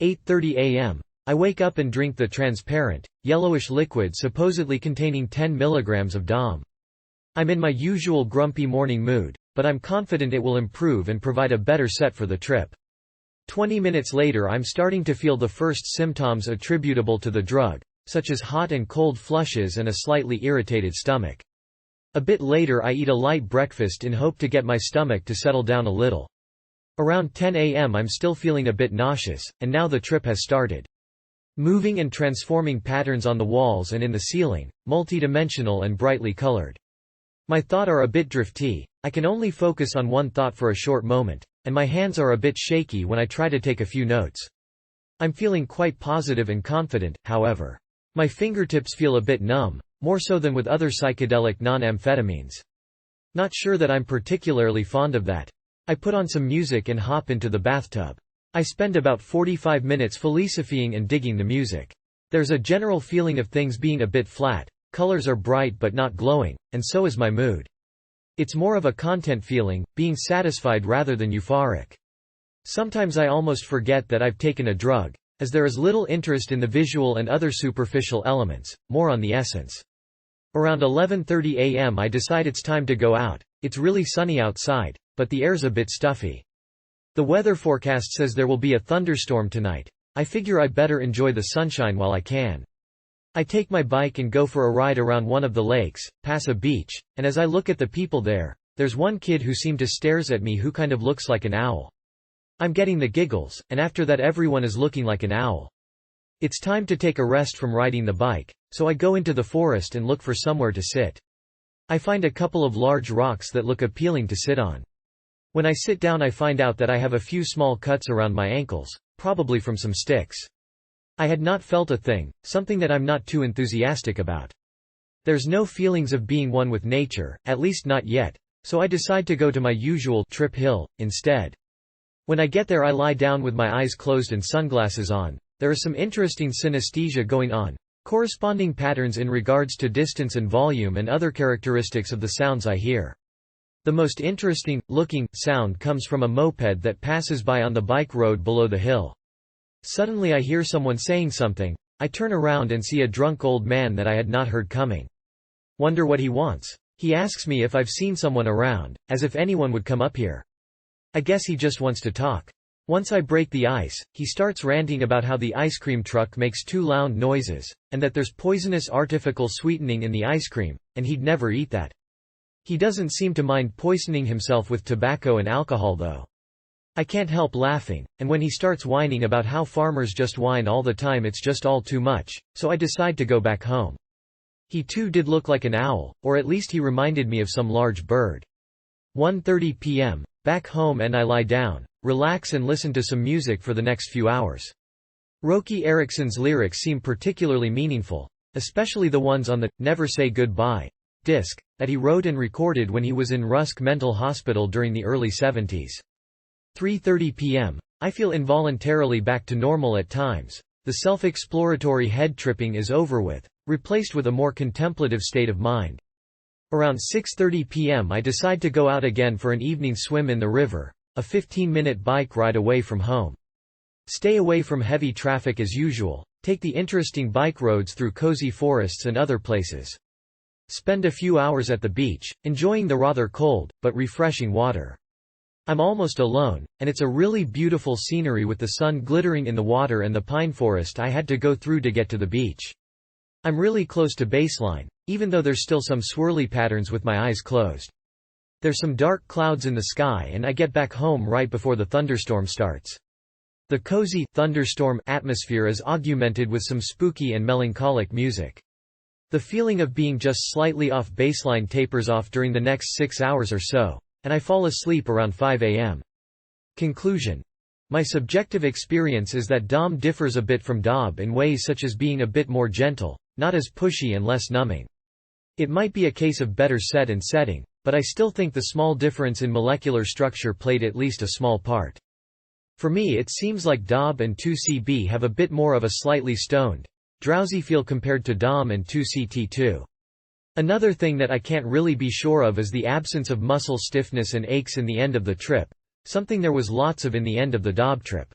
8:30 a.m. I wake up and drink the transparent, yellowish liquid supposedly containing 10 milligrams of Dom. I'm in my usual grumpy morning mood, but I'm confident it will improve and provide a better set for the trip. 20 minutes later I'm starting to feel the first symptoms attributable to the drug, such as hot and cold flushes and a slightly irritated stomach. A bit later I eat a light breakfast in hope to get my stomach to settle down a little. Around 10 a.m. I'm still feeling a bit nauseous, and now the trip has started. Moving and transforming patterns on the walls and in the ceiling, multi-dimensional and brightly colored. My thoughts are a bit drifty, I can only focus on one thought for a short moment, and my hands are a bit shaky when I try to take a few notes. I'm feeling quite positive and confident, however. My fingertips feel a bit numb, more so than with other psychedelic non-amphetamines. Not sure that I'm particularly fond of that. I put on some music and hop into the bathtub. I spend about 45 minutes philosophing and digging the music. There's a general feeling of things being a bit flat, colors are bright but not glowing, and so is my mood. It's more of a content feeling, being satisfied rather than euphoric. Sometimes I almost forget that I've taken a drug, as there is little interest in the visual and other superficial elements, more on the essence. Around 11:30 a.m. I decide it's time to go out. It's really sunny outside, but the air's a bit stuffy. The weather forecast says there will be a thunderstorm tonight. I figure I better enjoy the sunshine while I can. I take my bike and go for a ride around one of the lakes, pass a beach, and as I look at the people there's one kid who seems to stares at me who kind of looks like an owl. I'm getting the giggles, and after that everyone is looking like an owl. It's time to take a rest from riding the bike, so I go into the forest and look for somewhere to sit. I find a couple of large rocks that look appealing to sit on. When I sit down I find out that I have a few small cuts around my ankles, probably from some sticks. I had not felt a thing, something that I'm not too enthusiastic about. There's no feelings of being one with nature, at least not yet, so I decide to go to my usual trip hill, instead. When I get there I lie down with my eyes closed and sunglasses on. There is some interesting synesthesia going on, corresponding patterns in regards to distance and volume and other characteristics of the sounds I hear. The most interesting looking sound comes from a moped that passes by on the bike road below the hill. Suddenly I hear someone saying something. I turn around and see a drunk old man that I had not heard coming. Wonder what he wants. He asks me if I've seen someone around, as if anyone would come up here. I guess he just wants to talk. Once I break the ice, he starts ranting about how the ice cream truck makes too loud noises, and that there's poisonous artificial sweetening in the ice cream, and he'd never eat that. He doesn't seem to mind poisoning himself with tobacco and alcohol though. I can't help laughing, and when he starts whining about how farmers just whine all the time it's just all too much, so I decide to go back home. He too did look like an owl, or at least he reminded me of some large bird. 1:30 p.m. Back home and I lie down, relax and listen to some music for the next few hours. Roky Erickson's lyrics seem particularly meaningful, especially the ones on the "Never Say Goodbye" disc, that he wrote and recorded when he was in Rusk Mental Hospital during the early 70s. 3:30 p.m. I feel involuntarily back to normal at times. The self-exploratory head tripping is over with, replaced with a more contemplative state of mind. Around 6:30 p.m. I decide to go out again for an evening swim in the river, a 15-minute bike ride away from home. Stay away from heavy traffic as usual, take the interesting bike roads through cozy forests and other places. Spend a few hours at the beach, enjoying the rather cold, but refreshing water. I'm almost alone, and it's a really beautiful scenery with the sun glittering in the water and the pine forest I had to go through to get to the beach. I'm really close to baseline, even though there's still some swirly patterns with my eyes closed. There's some dark clouds in the sky and I get back home right before the thunderstorm starts. The cozy, thunderstorm atmosphere is augmented with some spooky and melancholic music. The feeling of being just slightly off baseline tapers off during the next 6 hours or so, and I fall asleep around 5 a.m. Conclusion. My subjective experience is that Dom differs a bit from Dob in ways such as being a bit more gentle, not as pushy and less numbing. It might be a case of better set and setting, but I still think the small difference in molecular structure played at least a small part. For me it seems like Dob and 2CB have a bit more of a slightly stoned, drowsy feel compared to Dom and 2CT2. Another thing that I can't really be sure of is the absence of muscle stiffness and aches in the end of the trip, something there was lots of in the end of the Dob trip.